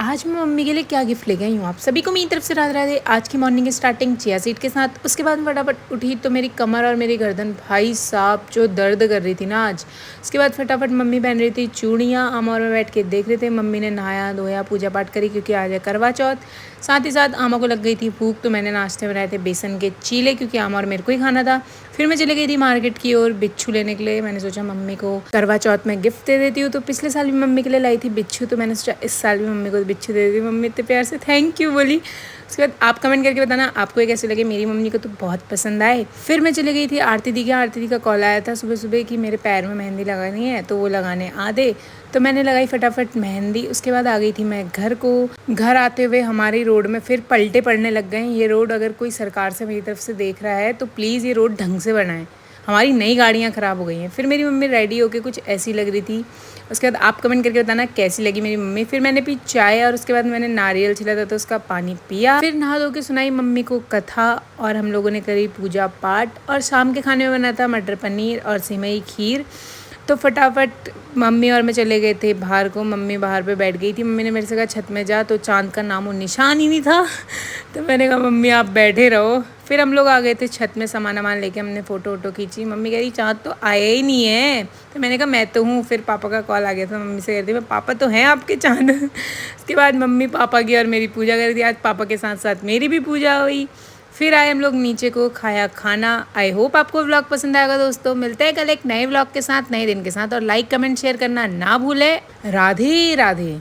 आज मैं मम्मी के लिए क्या गिफ्ट लेके आई हूँ आप सभी को मेरी तरफ से राधे राधे। आज की मॉर्निंग स्टार्टिंग चिया सीड के साथ, उसके बाद फटाफट उठी तो मेरी कमर और मेरी गर्दन भाई साहब जो दर्द कर रही थी ना आज। उसके बाद फटाफट मम्मी पहन रही थी चूड़ियाँ, आम और मैं बैठ के देख रहे थे। मम्मी ने नहाया धोया पूजा पाठ करी क्योंकि आज है करवा चौथ। साथ ही साथ आमा को लग गई थी भूख तो मैंने नाश्ते बनाए थे बेसन के चीले क्योंकि आमा और मेरे को ही खाना था। फिर मैं चली गई थी मार्केट की ओर बिच्छू लेने के लिए। मैंने सोचा मम्मी को करवा चौथ में गिफ्ट दे देती हूँ, तो पिछले साल भी मम्मी के लिए लाई थी बिच्छू, तो मैंने सोचा इस साल भी मम्मी को बिच्छू दे दी। मम्मी इतने प्यार से थैंक यू बोली। उसके बाद आप कमेंट करके बताना आपको ये कैसे लगे। मेरी मम्मी को तो बहुत पसंद आए। फिर मैं चली गई थी आरती दी के। आरती दी का कॉल आया था सुबह सुबह कि मेरे पैर में मेहंदी लगानी है तो वो लगाने आ दे, तो मैंने लगाई फटाफट मेहंदी। उसके बाद आ गई थी मैं घर को। घर आते हुए हमारी रोड में फिर पलटे पड़ने लग गए। ये रोड अगर कोई सरकार से मेरी तरफ से देख रहा है तो प्लीज़ ये रोड ढंग से बनाएं, हमारी नई गाड़ियाँ ख़राब हो गई हैं। फिर मेरी मम्मी रेडी होके कुछ ऐसी लग रही थी। उसके बाद आप कमेंट करके बताना कैसी लगी मेरी मम्मी। फिर मैंने पी चाय और उसके बाद मैंने नारियल छिला था तो उसका पानी पिया। फिर नहा धो के सुनाई मम्मी को कथा और हम लोगों ने करी पूजा पाठ। और शाम के खाने में बना था मटर पनीर और सिमई खीर। तो फटाफट मम्मी और मैं चले गए थे बाहर को। मम्मी बाहर पे बैठ गई थी। मम्मी ने मेरे से कहा छत में जा, तो चांद का नामो निशान ही नहीं था। तो मैंने कहा मम्मी आप बैठे रहो। फिर हम लोग आ गए थे छत में, सामान वामान लेके हमने फ़ोटो वोटो खींची। मम्मी कह रही चाँद तो आया ही नहीं है, तो मैंने कहा मैं तो हूँ। फिर पापा का कॉल आ गया था, मम्मी से कह रही मैं पापा तो हैं आपके चाँद। उसके बाद मम्मी पापा की और मेरी पूजा कर दी। आज पापा के साथ साथ मेरी भी पूजा हुई। फिर आए हम लोग नीचे को, खाया खाना। आई होप आपको व्लॉग पसंद आएगा दोस्तों। मिलते हैं कल एक नए व्लॉग के साथ, नए दिन के साथ। और लाइक कमेंट शेयर करना ना भूले। राधे राधे।